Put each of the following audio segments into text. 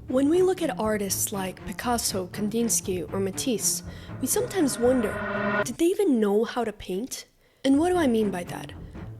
When we look at artists like Picasso, Kandinsky, or Matisse, we sometimes wonder, did they even know how to paint? And what do I mean by that?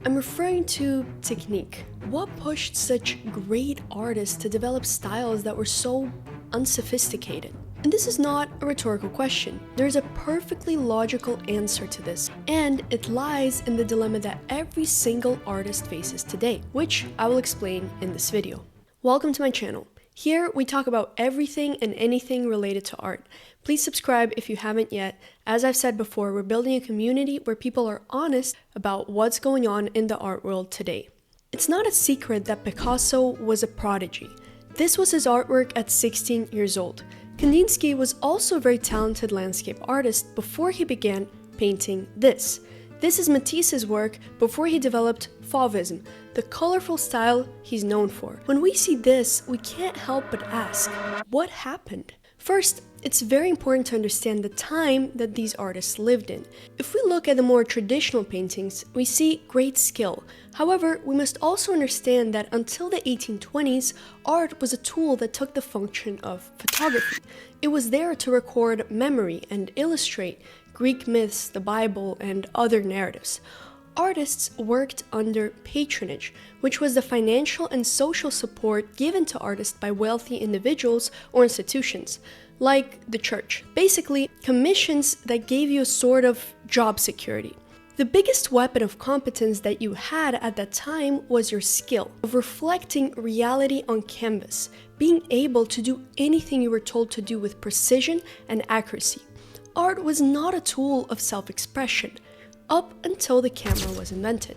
I'm referring to technique. What pushed such great artists to develop styles that were so unsophisticated? And this is not a rhetorical question. There is a perfectly logical answer to this, and it lies in the dilemma that every single artist faces today, which I will explain in this video. Welcome to my channel. Here, we talk about everything and anything related to art. Please subscribe if you haven't yet. As I've said before, we're building a community where people are honest about what's going on in the art world today. It's not a secret that Picasso was a prodigy. This was his artwork at 16 years old. Kandinsky was also a very talented landscape artist before he began painting this. This is Matisse's work before he developed Fauvism, the colorful style he's known for. When we see this, we can't help but ask, what happened? First, it's very important to understand the time that these artists lived in. If we look at the more traditional paintings, we see great skill. However, we must also understand that until the 1820s, art was a tool that took the function of photography. It was there to record memory and illustrate Greek myths, the Bible, and other narratives. Artists worked under patronage, which was the financial and social support given to artists by wealthy individuals or institutions, like the church. Basically, commissions that gave you a sort of job security. The biggest weapon of competence that you had at that time was your skill of reflecting reality on canvas, being able to do anything you were told to do with precision and accuracy. Art was not a tool of self-expression, up until the camera was invented.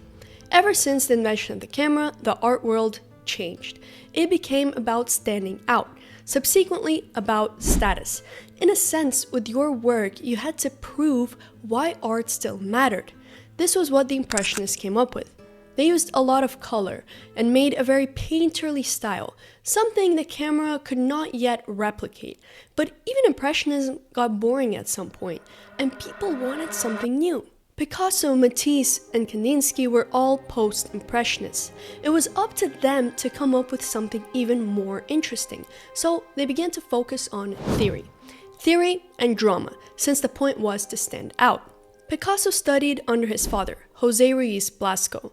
Ever since the invention of the camera, the art world changed. It became about standing out, subsequently about status. In a sense, with your work, you had to prove why art still mattered. This was what the Impressionists came up with. They used a lot of color and made a very painterly style, something the camera could not yet replicate. But even Impressionism got boring at some point, and people wanted something new. Picasso, Matisse, and Kandinsky were all post-Impressionists. It was up to them to come up with something even more interesting, so they began to focus on theory and drama, since the point was to stand out. Picasso studied under his father, José Ruiz Blasco.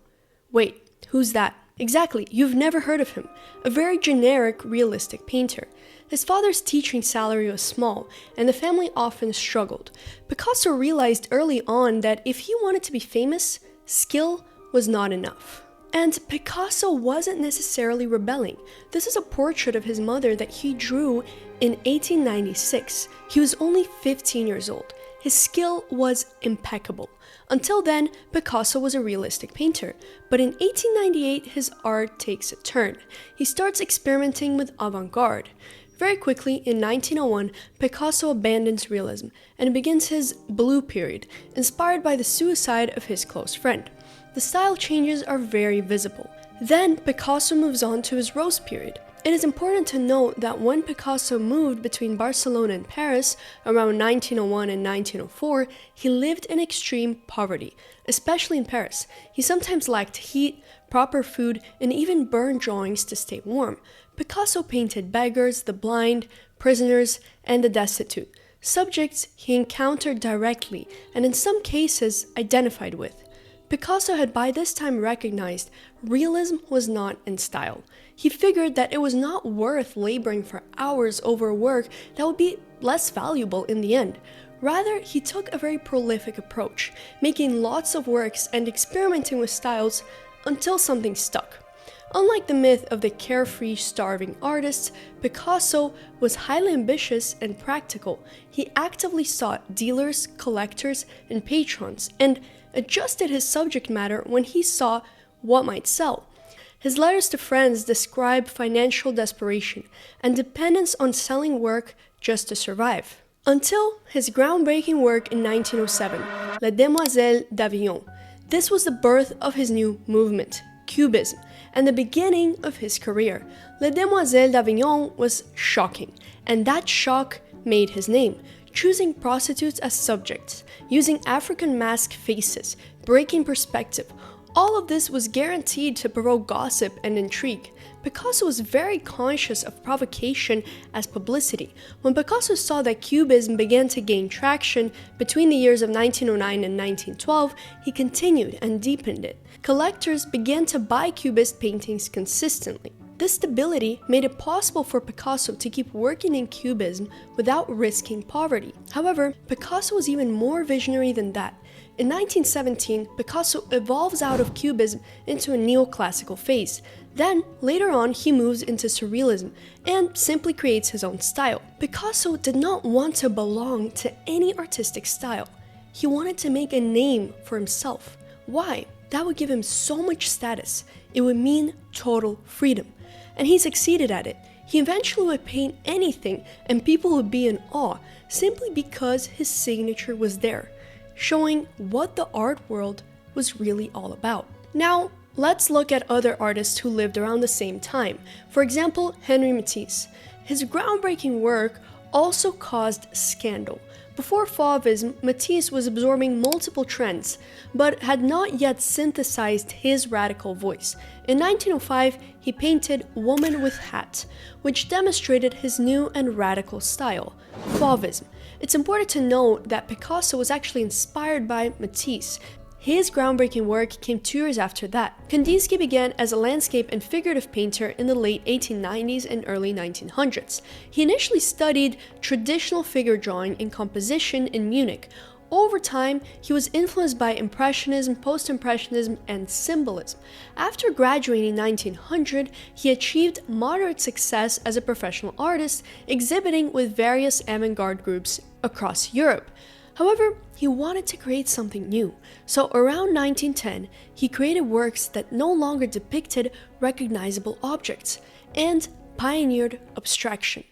Wait, who's that? Exactly, you've never heard of him. A very generic, realistic painter. His father's teaching salary was small, and the family often struggled. Picasso realized early on that if he wanted to be famous, skill was not enough. And Picasso wasn't necessarily rebelling. This is a portrait of his mother that he drew in 1896. He was only 15 years old. His skill was impeccable. Until then, Picasso was a realistic painter, but in 1898 his art takes a turn. He starts experimenting with avant-garde. Very quickly, in 1901, Picasso abandons realism and begins his blue period, inspired by the suicide of his close friend. The style changes are very visible. Then Picasso moves on to his rose period. It is important to note that when Picasso moved between Barcelona and Paris around 1901 and 1904, he lived in extreme poverty, especially in Paris. He sometimes lacked heat, proper food, and even burned drawings to stay warm. Picasso painted beggars, the blind, prisoners, and the destitute, subjects he encountered directly and in some cases identified with. Picasso had by this time recognized realism was not in style. He figured that it was not worth laboring for hours over work that would be less valuable in the end. Rather, he took a very prolific approach, making lots of works and experimenting with styles until something stuck. Unlike the myth of the carefree, starving artists, Picasso was highly ambitious and practical. He actively sought dealers, collectors, and patrons, and adjusted his subject matter when he saw what might sell. His letters to friends describe financial desperation and dependence on selling work just to survive. Until his groundbreaking work in 1907, Les Demoiselles d'Avignon. This was the birth of his new movement, Cubism, and the beginning of his career. Les Demoiselles d'Avignon was shocking, and that shock made his name, choosing prostitutes as subjects, using African mask faces, breaking perspective. All of this was guaranteed to provoke gossip and intrigue. Picasso was very conscious of provocation as publicity. When Picasso saw that Cubism began to gain traction between the years of 1909 and 1912, he continued and deepened it. Collectors began to buy Cubist paintings consistently. This stability made it possible for Picasso to keep working in Cubism without risking poverty. However, Picasso was even more visionary than that. In 1917, Picasso evolves out of Cubism into a neoclassical phase. Then, later on, he moves into Surrealism and simply creates his own style. Picasso did not want to belong to any artistic style. He wanted to make a name for himself. Why? That would give him so much status. It would mean total freedom. And he succeeded at it. He eventually would paint anything and people would be in awe simply because his signature was there, showing what the art world was really all about. Now, let's look at other artists who lived around the same time. For example, Henri Matisse. His groundbreaking work also caused scandal. Before Fauvism, Matisse was absorbing multiple trends, but had not yet synthesized his radical voice. In 1905, he painted Woman with Hat, which demonstrated his new and radical style, Fauvism. It's important to note that Picasso was actually inspired by Matisse. His groundbreaking work came 2 years after that. Kandinsky began as a landscape and figurative painter in the late 1890s and early 1900s. He initially studied traditional figure drawing and composition in Munich. Over time, he was influenced by Impressionism, Post-Impressionism, and Symbolism. After graduating in 1900, he achieved moderate success as a professional artist, exhibiting with various avant-garde groups across Europe. However, he wanted to create something new, so around 1910, he created works that no longer depicted recognizable objects and pioneered abstraction.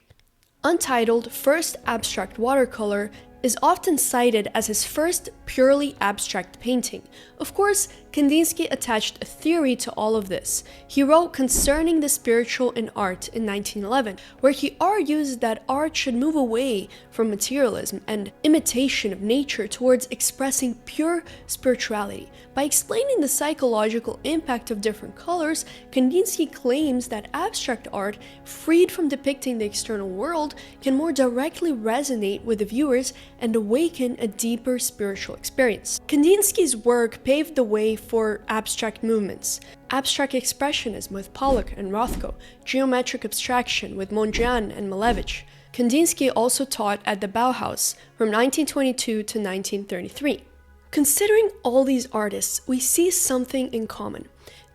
Untitled First Abstract Watercolor is often cited as his first purely abstract painting. Of course, Kandinsky attached a theory to all of this. He wrote Concerning the Spiritual in Art in 1911, where he argues that art should move away from materialism and imitation of nature towards expressing pure spirituality. By explaining the psychological impact of different colors, Kandinsky claims that abstract art, freed from depicting the external world, can more directly resonate with the viewers and awaken a deeper spiritual experience. Kandinsky's work paved the way for abstract movements. Abstract expressionism with Pollock and Rothko, geometric abstraction with Mondrian and Malevich. Kandinsky also taught at the Bauhaus from 1922 to 1933. Considering all these artists, we see something in common.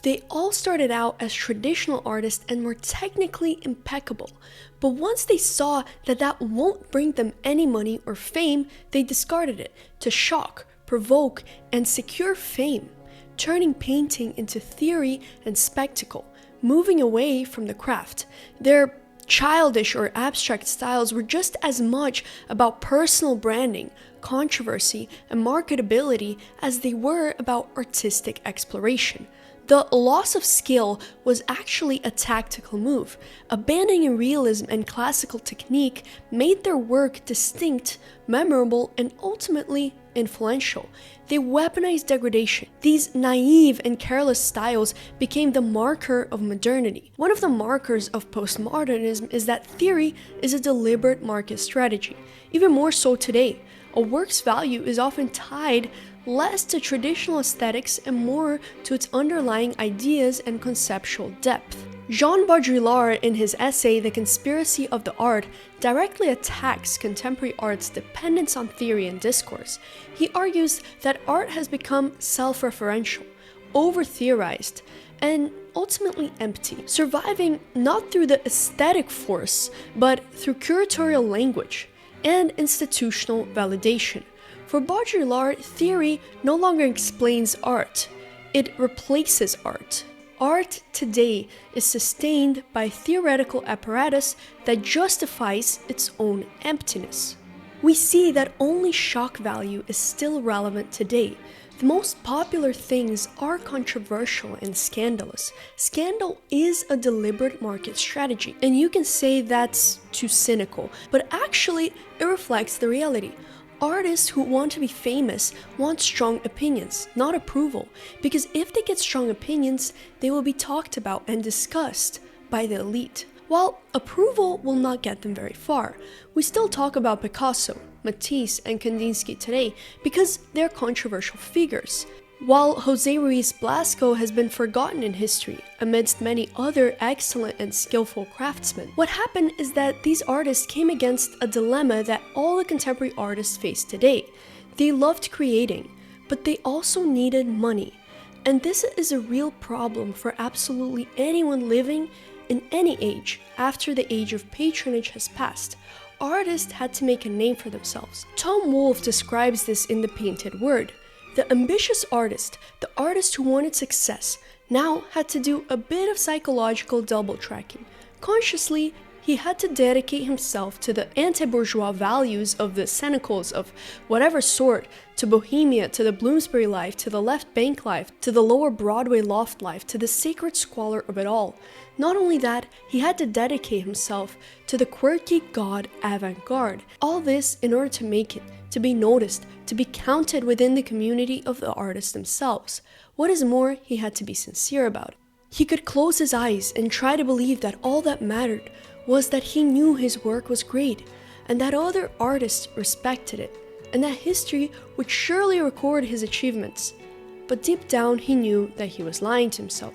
They all started out as traditional artists and were technically impeccable. But once they saw that that won't bring them any money or fame, they discarded it to shock, provoke, and secure fame, turning painting into theory and spectacle, moving away from the craft. Their childish or abstract styles were just as much about personal branding, controversy, and marketability as they were about artistic exploration. The loss of skill was actually a tactical move. Abandoning realism and classical technique made their work distinct, memorable, and ultimately influential. They weaponized degradation. These naive and careless styles became the marker of modernity. One of the markers of postmodernism is that theory is a deliberate market strategy. Even more so today, a work's value is often tied less to traditional aesthetics and more to its underlying ideas and conceptual depth. Jean Baudrillard, in his essay The Conspiracy of the Art, directly attacks contemporary art's dependence on theory and discourse. He argues that art has become self-referential, over-theorized, and ultimately empty, surviving not through the aesthetic force, but through curatorial language and institutional validation. For Baudrillard, theory no longer explains art, it replaces art. Art today is sustained by theoretical apparatus that justifies its own emptiness. We see that only shock value is still relevant today. The most popular things are controversial and scandalous. Scandal is a deliberate market strategy, and you can say that's too cynical, but actually it reflects the reality. Artists who want to be famous want strong opinions, not approval, because if they get strong opinions, they will be talked about and discussed. by the elite. While approval will not get them very far, we still talk about Picasso, Matisse, and Kandinsky today because they're controversial figures. While Jose Ruiz Blasco has been forgotten in history amidst many other excellent and skillful craftsmen, what happened is that these artists came against a dilemma that all the contemporary artists face today. They loved creating, but they also needed money. And this is a real problem for absolutely anyone living in any age after the age of patronage has passed. Artists had to make a name for themselves. Tom Wolfe describes this in The Painted Word. The ambitious artist, the artist who wanted success, now had to do a bit of psychological double tracking. Consciously, he had to dedicate himself to the anti-bourgeois values of the Senecals of whatever sort, to Bohemia, to the Bloomsbury life, to the left bank life, to the lower Broadway loft life, to the sacred squalor of it all. Not only that, he had to dedicate himself to the quirky god avant-garde. All this in order to make it, to be noticed, to be counted within the community of the artists themselves. What is more, he had to be sincere about it. He could close his eyes and try to believe that all that mattered was that he knew his work was great, and that other artists respected it, and that history would surely record his achievements. But deep down he knew that he was lying to himself.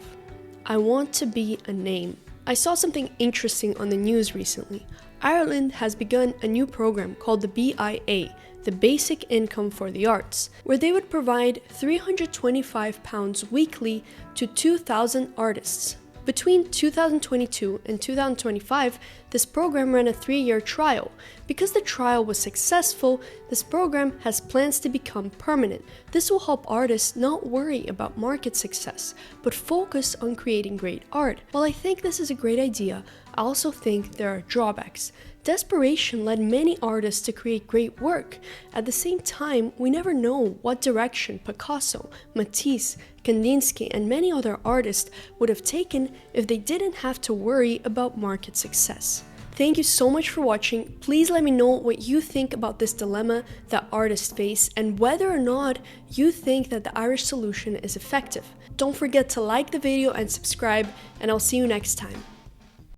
I want to be a name. I saw something interesting on the news recently. Ireland has begun a new program called the BIA, the Basic Income for the Arts, where they would provide £325 weekly to 2,000 artists. Between 2022 and 2025, this program ran a 3-year trial. Because the trial was successful, this program has plans to become permanent. This will help artists not worry about market success, but focus on creating great art. While I think this is a great idea, I also think there are drawbacks. Desperation led many artists to create great work. At the same time, we never know what direction Picasso, Matisse, Kandinsky, and many other artists would have taken if they didn't have to worry about market success. Thank you so much for watching. Please let me know what you think about this dilemma that artists face and whether or not you think that the Irish solution is effective. Don't forget to like the video and subscribe, and I'll see you next time.